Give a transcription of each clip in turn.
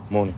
Morning.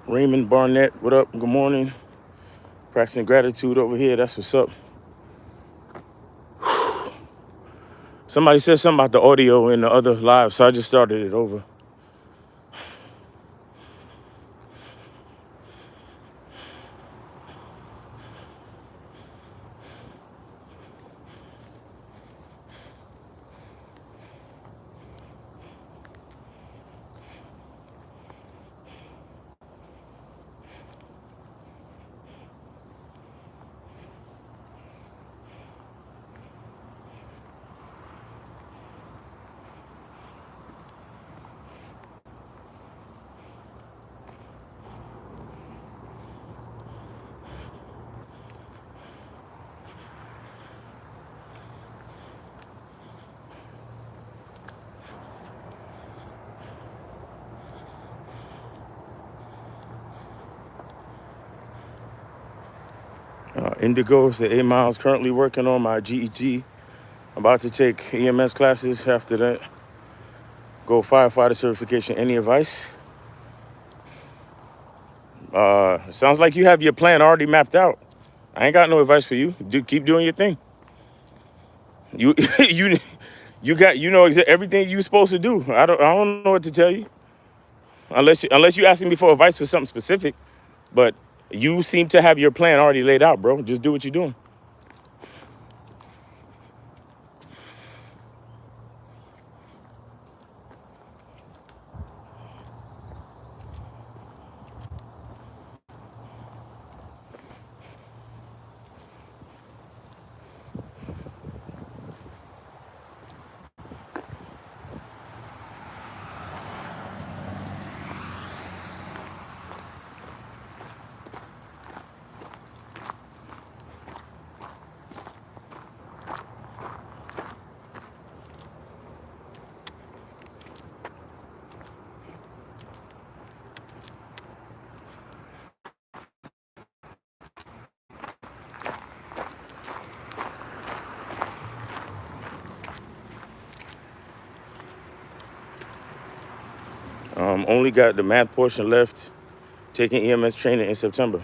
Raymond Barnett, what up? Good morning. Practicing gratitude over here. That's what's up. Somebody said something about the audio in the other live, so I just started it over. Indigo said 8 miles. Currently working on my GET. About to take EMS classes. After that, go firefighter certification. Any advice? Sounds like you have your plan already mapped out. I ain't got no advice for you. Keep doing your thing. You you you got everything you supposed to do. I don't know what to tell you unless you asking me for advice for something specific. But you seem to have your plan already laid out, bro. Just do what you're doing. Only got the math portion left. Taking EMS training in September.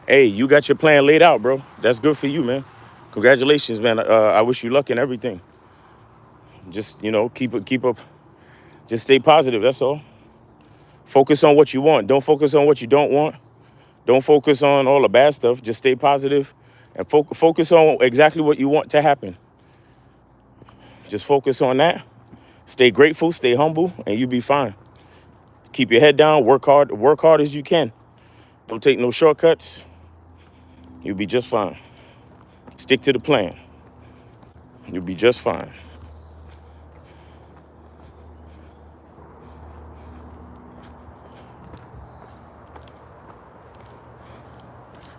Hey, you got your plan laid out, bro. That's good for you, man. Congratulations, man. I wish you luck in everything. Just keep up. Just stay positive. That's all. Focus on what you want. Don't focus on what you don't want. Don't focus on all the bad stuff. Just stay positive and focus on exactly what you want to happen. Just focus on that. Stay grateful, stay humble, and you'll be fine. Keep your head down, work hard as you can. Don't take no shortcuts. You'll be just fine. Stick to the plan. You'll be just fine.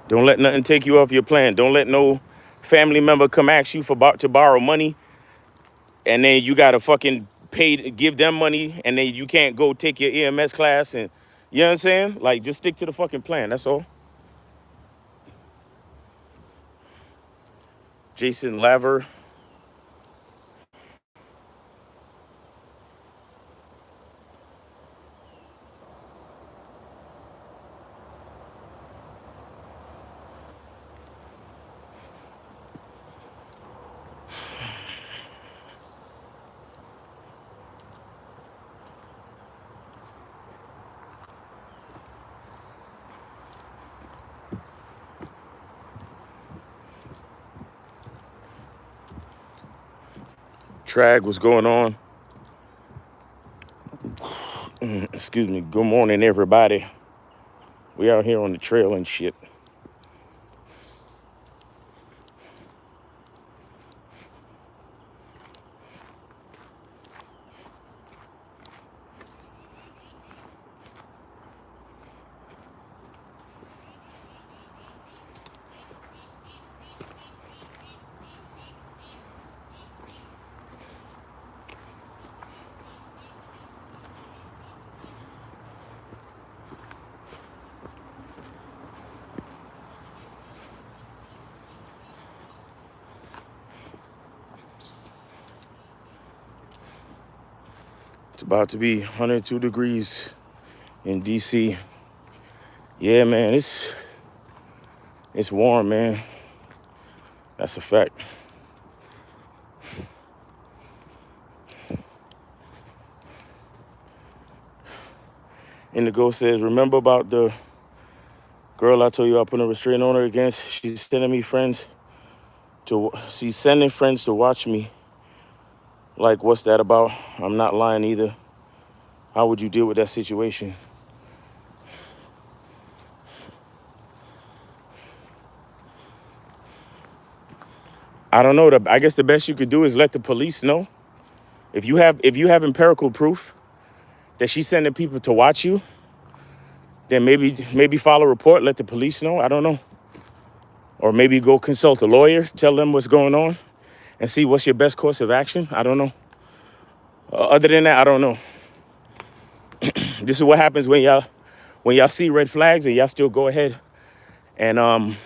Don't let nothing take you off your plan. Don't let no family member come ask you to borrow money, and then you gotta fucking give them money, and then you can't go take your EMS class, and You know what I'm saying? Like, just stick to the fucking plan. That's all. Jason Laver. Trag, what's going on? Excuse me. Good morning, everybody. We out here on the trail and shit. It's about to be 102 degrees in DC. Yeah, man, it's warm, man. That's a fact. Indigo says, remember about the girl I told you I put a restraining order against? She's sending friends to watch me. Like, what's that about? I'm not lying either. How would you deal with that situation? I don't know. I guess the best you could do is let the police know. If you have empirical proof that she's sending people to watch you, then maybe file a report, let the police know. I don't know. Or maybe go consult a lawyer, tell them what's going on, and see what's your best course of action. I don't know. Other than that, I don't know. This is what happens when y'all see red flags and y'all still go ahead and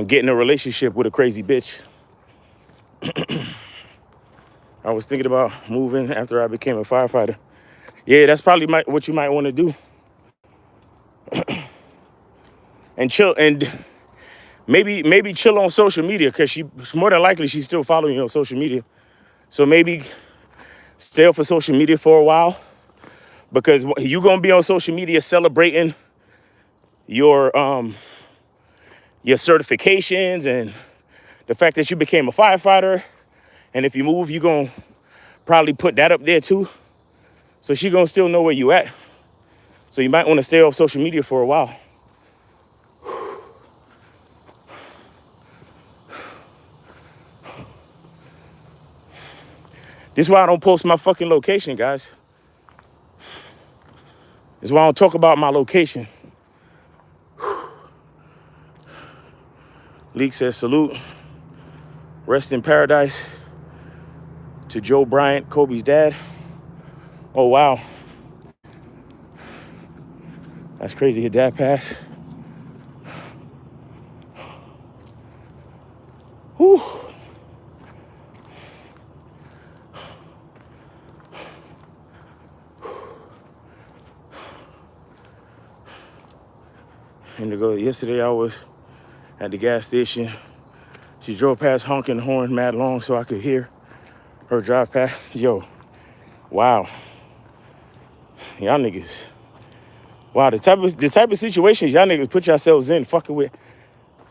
get in a relationship with a crazy bitch. I was thinking about moving after I became a firefighter. Yeah, that's probably what you might want to do. And chill, and maybe chill on social media, because more than likely she's still following you on social media. So maybe stay off of social media for a while, because you're gonna be on social media celebrating your certifications and the fact that you became a firefighter. And if you move, you're gonna probably put that up there too. So she gonna still know where you at. So you might want to stay off social media for a while. This is why I don't post my fucking location, guys. This is why I don't talk about my location. Leak says, salute. Rest in paradise to Joe Bryant, Kobe's dad. Oh, wow. That's crazy. Your dad passed. Whew. Indigo, yesterday I was at the gas station. She drove past honking the horn mad long so I could hear her drive past. Yo, wow. Y'all niggas. Wow, the type of situations y'all niggas put yourselves in, fucking with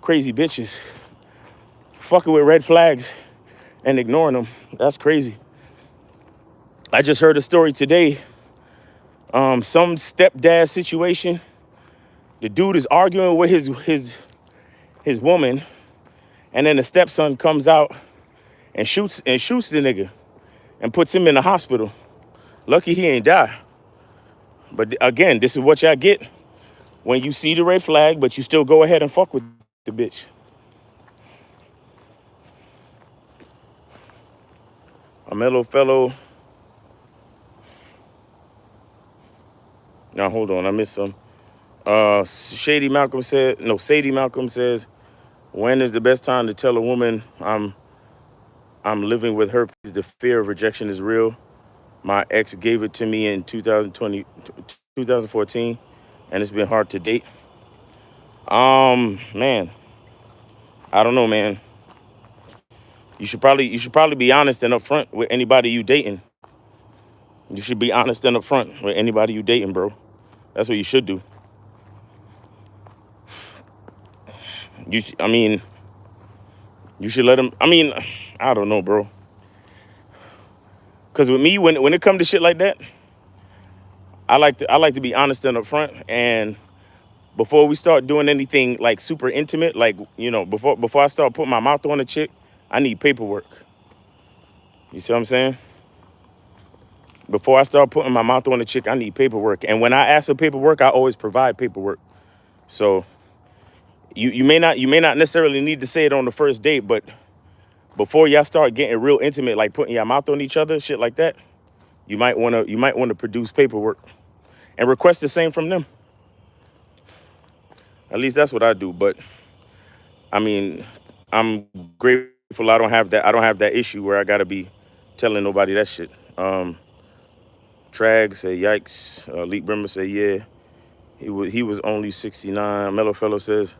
crazy bitches, fucking with red flags and ignoring them. That's crazy. I just heard a story today. Some stepdad situation. The dude is arguing with his woman, and then the stepson comes out and shoots the nigga and puts him in the hospital. Lucky he ain't die. But again, this is what y'all get when you see the red flag, but you still go ahead and fuck with the bitch. A mellow fellow. Now hold on, I missed some. Shady Malcolm said, no, Sadie Malcolm says, when is the best time to tell a woman I'm living with herpes? The fear of rejection is real. My ex gave it to me in 2014, and it's been hard to date. Man, I don't know, man. You should probably be honest and upfront with anybody you dating. You should be honest and upfront with anybody you dating, bro. That's what you should do. I mean, you should let them. I mean, I don't know, bro. Cause with me, when it comes to shit like that, I like to be honest and upfront. And before we start doing anything like super intimate, like before I start putting my mouth on a chick, I need paperwork. You see what I'm saying? Before I start putting my mouth on a chick, I need paperwork. And when I ask for paperwork, I always provide paperwork. So you may not necessarily need to say it on the first date, but before y'all start getting real intimate, like putting your mouth on each other, shit like that, you might wanna produce paperwork and request the same from them. At least that's what I do. But I mean, I'm grateful I don't have that issue where I gotta be telling nobody that shit. Trag say yikes. Leak Brimmer say yeah. He was only 69. Mellow Fellow says,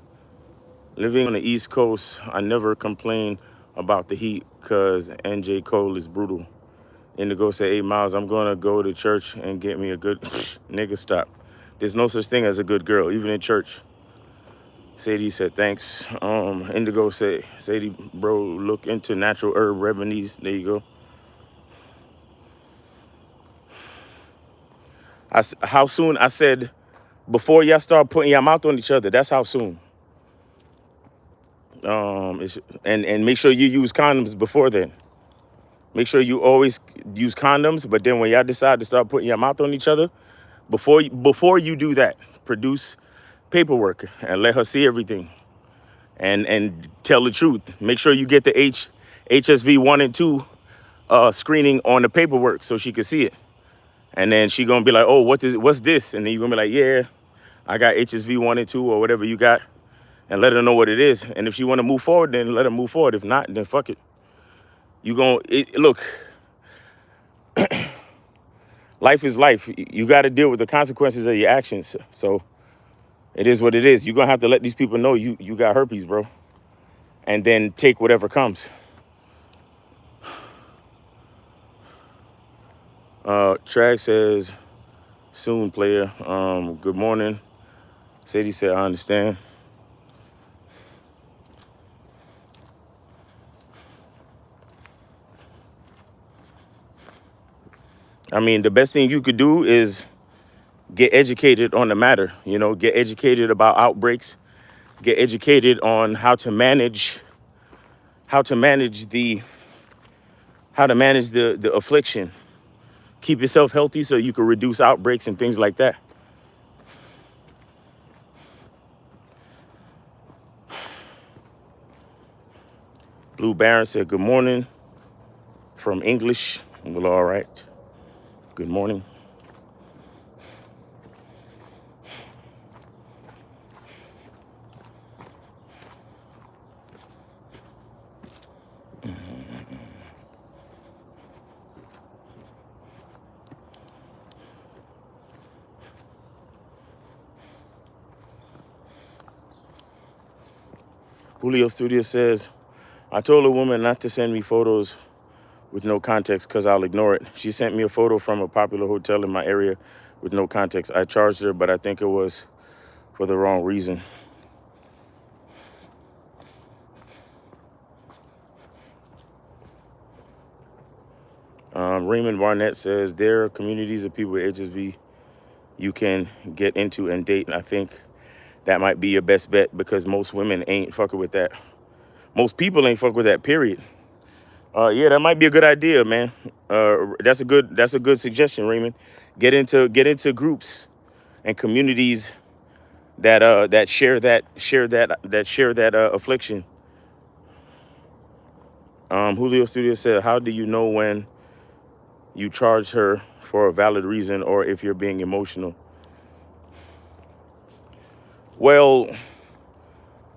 living on the East Coast, I never complain about the heat because NJ Cole is brutal. Indigo say 8 miles. I'm gonna go to church and get me a good nigga. Stop. There's no such thing as a good girl, even in church. Sadie said thanks. Indigo said, Sadie, bro, look into natural herb remedies. There you go. How soon? I said before y'all start putting your mouth on each other. That's how soon. And make sure you use condoms before then. Make sure you always use condoms. But then when y'all decide to start putting your mouth on each other, before you do that, produce paperwork and let her see everything, and tell the truth. Make sure you get the HSV 1 and 2 screening on the paperwork so she can see it. And then she gonna be like, oh, what's this? And then you're gonna be like, yeah, I got HSV 1 and 2 or whatever you got, and let her know what it is. And if she wanna move forward, then let her move forward. If not, then fuck it. Look, life is life. You gotta deal with the consequences of your actions. So it is what it is. You're gonna have to let these people know you got herpes, bro. And then take whatever comes. Trag says, soon, player. Good morning. Sadie said, I understand. I mean, the best thing you could do is get educated on the matter. Get educated about outbreaks. Get educated on how to manage the affliction. Keep yourself healthy so you can reduce outbreaks and things like that. Blue Baron said, good morning from English. Well, all right. Good morning. Julio Studio says, I told a woman not to send me photos with no context because I'll ignore it. She sent me a photo from a popular hotel in my area with no context. I charged her, but I think it was for the wrong reason. Raymond Barnett says, there are communities of people with HSV you can get into and date. And I think that might be your best bet because most women ain't fucking with that. Most people ain't fucking with that, period. Yeah, that might be a good idea, man. That's a good suggestion, Raymond. Get into groups and communities that share that affliction. Julio Studio said, how do you know when you charge her for a valid reason or if you're being emotional? Well,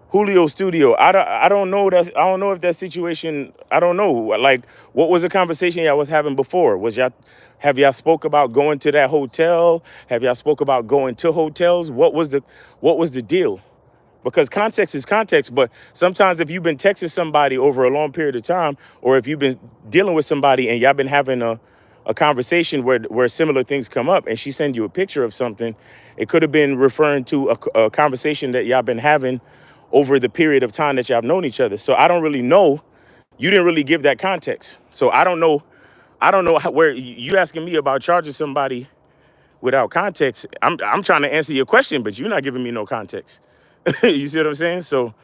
Julio Studio. I don't know that. I don't know if that situation. I don't know. Like, what was the conversation y'all was having before? Have y'all spoke about going to that hotel? Have y'all spoke about going to hotels? What was the deal? Because context is context, but sometimes if you've been texting somebody over a long period of time, or if you've been dealing with somebody and y'all been having a conversation where similar things come up and she send you a picture of something, it could have been referring to a conversation that y'all been having over the period of time that y'all have known each other. So I don't really know. You didn't really give that context. So I don't know where you asking me about charging somebody without context. I'm trying to answer your question, but you're not giving me no context. You see what I'm saying? So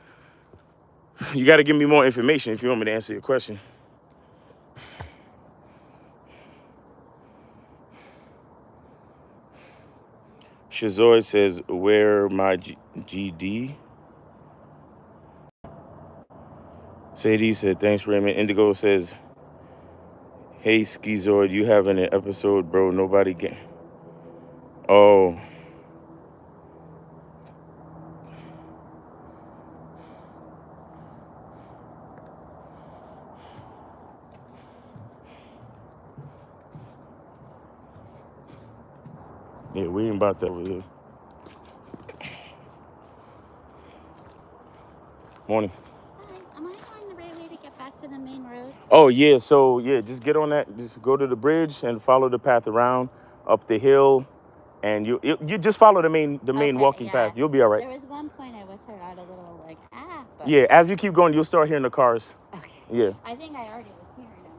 you got to give me more information if you want me to answer your question. Shazoid says, where my GD? Sadie said, thanks, Raymond. Indigo says, hey, Schizoid, you having an episode, bro. Nobody get. Oh, yeah, we ain't about that over here. Morning. Hi, am I going the right way to get back to the main road? Oh, yeah. So, yeah, just get on that. Just go to the bridge and follow the path around up the hill. And you just follow the main Okay, walking path. yeah. You'll be all right. There was one point I wish I got a little like, but Yeah, as you keep going, you'll start hearing the cars. okay. Yeah. I think I already was hearing them,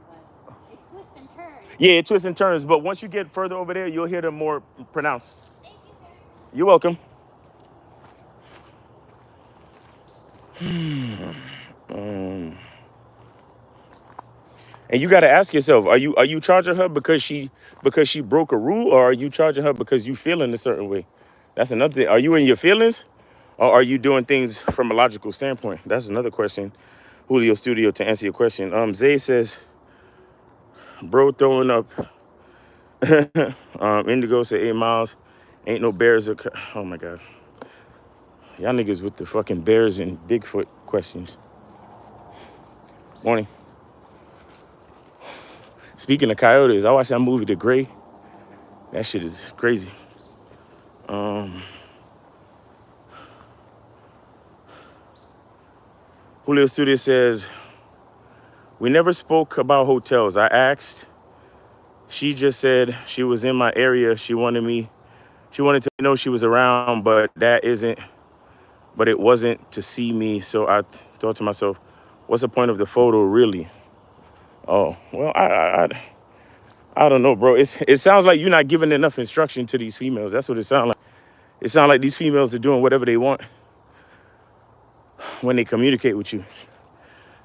but it twists and turns. Yeah, it twists and turns, but once you get further over there, you'll hear them more pronounced. Thank you very much. You're welcome. And you got to ask yourself: Are you charging her because she broke a rule, or are you charging her because you feeling a certain way? That's another thing. Are you in your feelings, or are you doing things from a logical standpoint? That's another question. Julio Studio, to answer your question. Zay says, bro, throwing up. Indigo said 8 miles. Ain't no bears. Oh my God. Y'all niggas with the fucking bears and Bigfoot questions. Morning. Speaking of coyotes, I watched that movie The Gray. That shit is crazy. Julio Studio says, we never spoke about hotels. I asked. She just said she was in my area. She wanted to know she was around, but it wasn't to see me. So I thought to myself, what's the point of the photo really? Oh, well, I don't know, bro. It sounds like you're not giving enough instruction to these females. That's what it sounds like. It sounds like these females are doing whatever they want when they communicate with you.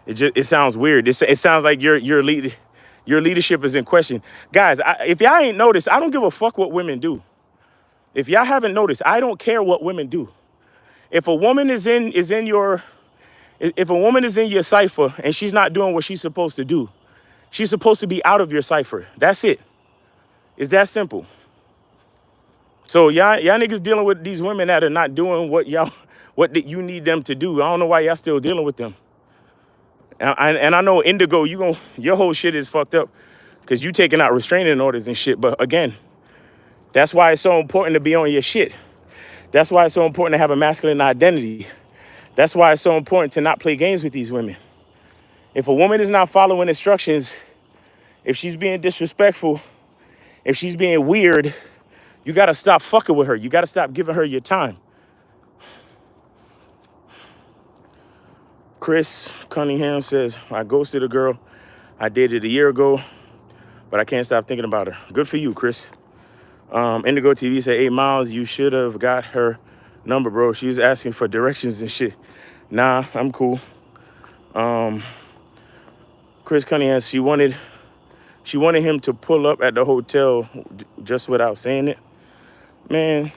It sounds weird. It sounds like your leadership is in question. Guys, if y'all ain't noticed, I don't give a fuck what women do. If y'all haven't noticed, I don't care what women do. If a woman is in your if a woman is in your cipher and she's not doing what she's supposed to do, she's supposed to be out of your cipher. That's it. It's that simple. So y'all niggas dealing with these women that are not doing what you need them to do. I don't know why y'all still dealing with them. And I know Indigo, your whole shit is fucked up because you taking out restraining orders and shit. But again, that's why it's so important to be on your shit. That's why it's so important to have a masculine identity. That's why it's so important to not play games with these women. If a woman is not following instructions, if she's being disrespectful, if she's being weird, you gotta stop fucking with her. You gotta stop giving her your time. Chris Cunningham says, I ghosted a girl I dated a year ago, but I can't stop thinking about her. Good for you, Chris. Indigo TV said 8 miles. You should have got her number, bro. She was asking for directions and shit. Nah, I'm cool. Chris Cunningham, she wanted him to pull up at the hotel just without saying it. Man,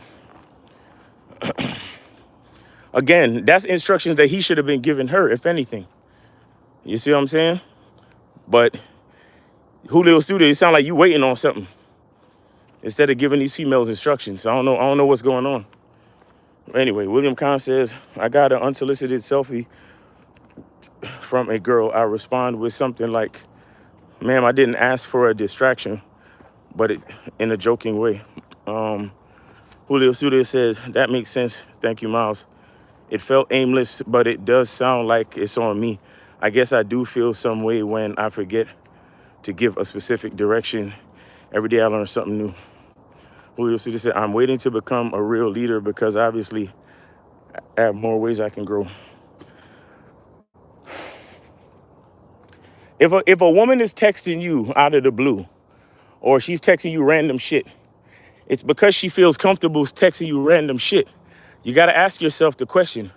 again, that's instructions that he should have been giving her, if anything. You see what I'm saying? But Julio Studio, it sound like you waiting on something instead of giving these females instructions. I don't know what's going on. Anyway, William Kahn says, I got an unsolicited selfie from a girl. I respond with something like, ma'am, I didn't ask for a distraction, but in a joking way. Julio Studio says, that makes sense. Thank you, Miles. It felt aimless, but it does sound like it's on me. I guess I do feel some way when I forget to give a specific direction. Every day I learn something new. Julio Studio said, I'm waiting to become a real leader because obviously I have more ways I can grow. If a woman is texting you out of the blue, or she's texting you random shit, it's because she feels comfortable texting you random shit. You got to ask yourself the question,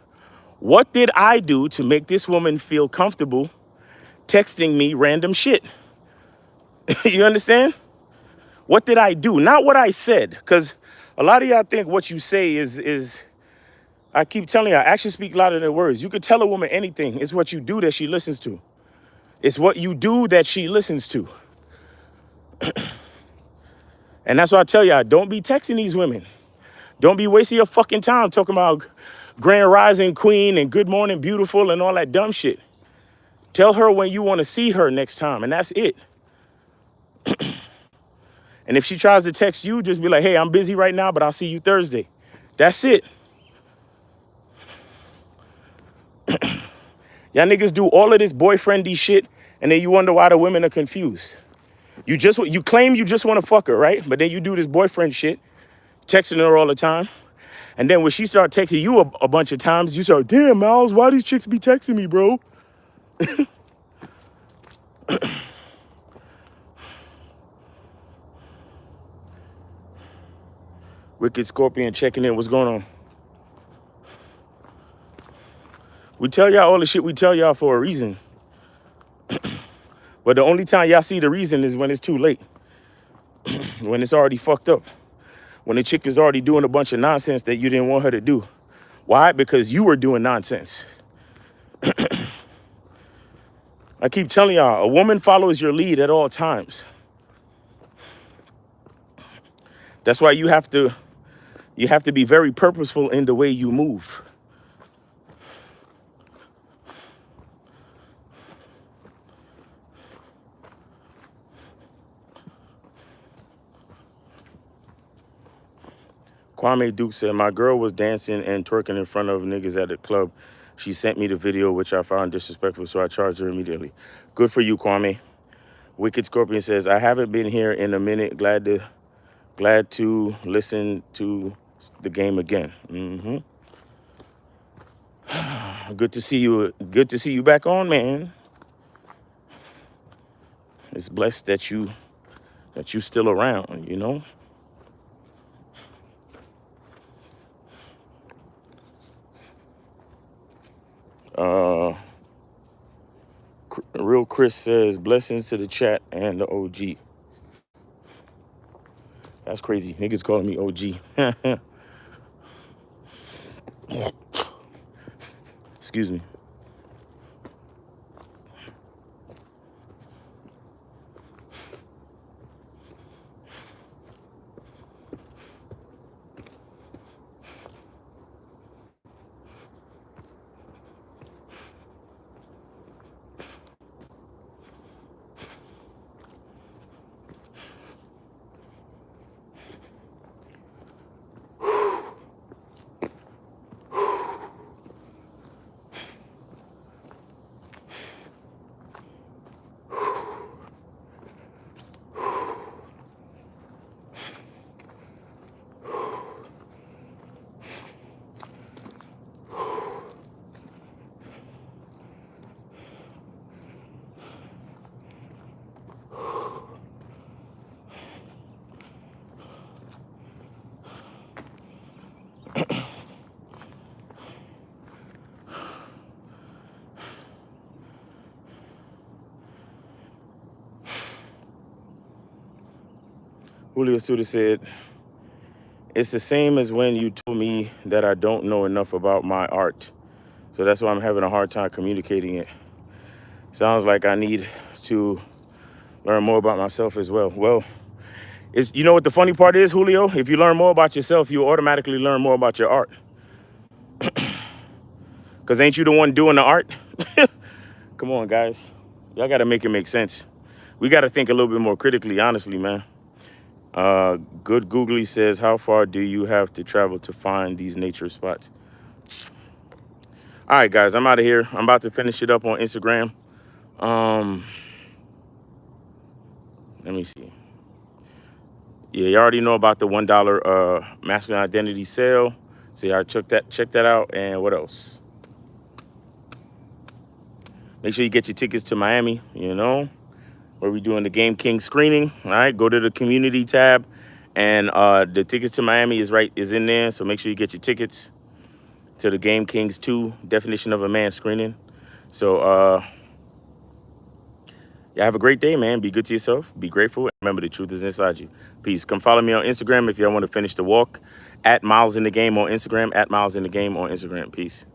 what did I do to make this woman feel comfortable texting me random shit? You understand? What did I do? Not what I said. Because a lot of y'all think what you say is I keep telling y'all, actions speak louder than words. You could tell a woman anything. It's what you do that she listens to. It's what you do that she listens to. And that's why I tell y'all, don't be texting these women. Don't be wasting your fucking time talking about Grand Rising Queen and Good Morning Beautiful and all that dumb shit. Tell her when you want to see her next time, and that's it. And if she tries to text you, just be like, hey, I'm busy right now, but I'll see you Thursday. That's it. Y'all niggas do all of this boyfriendy shit, and then you wonder why the women are confused. You claim you just want to fuck her, right? But then you do this boyfriend shit, texting her all the time. And then when she start texting you a bunch of times, you start, damn, Miles, why these chicks be texting me, bro? Wicked Scorpion checking in. What's going on? We tell y'all all the shit we tell y'all for a reason. But the only time y'all see the reason is when it's too late. When it's already fucked up. When the chick is already doing a bunch of nonsense that you didn't want her to do. Why? Because you were doing nonsense. I keep telling y'all, a woman follows your lead at all times. That's why you have to be very purposeful in the way you move. Kwame Duke said, my girl was dancing and twerking in front of niggas at the club. She sent me the video, which I found disrespectful, so I charged her immediately. Good for you, Kwame. Wicked Scorpion says, I haven't been here in a minute. Glad to listen to the game again. Good to see you. Good to see you back on, man. It's blessed that you still around, you know? Real Chris says, blessings to the chat and the OG. That's crazy. Niggas calling me OG. Excuse me. Julio Suda said, it's the same as when you told me that I don't know enough about my art. So that's why I'm having a hard time communicating it. Sounds like I need to learn more about myself as well. Well, you know what the funny part is, Julio? If you learn more about yourself, you automatically learn more about your art. Cause ain't you the one doing the art? Come on, guys. Y'all gotta make it make sense. We gotta think a little bit more critically, honestly, man. Good Googly says, how far do you have to travel to find these nature spots? All right, guys, I'm out of here. I'm about to finish it up on Instagram. Um, Let me see. Yeah, you already know about the $1 masculine identity sale. So y'all check that out. And what else? Make sure you get your tickets to Miami, where we're doing the Game King screening. All right, go to the community tab, and the tickets to Miami is in there. So make sure you get your tickets to the Game Kings 2 definition of a man screening. So yeah, have a great day, man. Be good to yourself. Be grateful. And remember, the truth is inside you. Peace. Come follow me on Instagram if y'all want to finish the walk. At Miles in the Game on Instagram. At Miles in the Game on Instagram. Peace.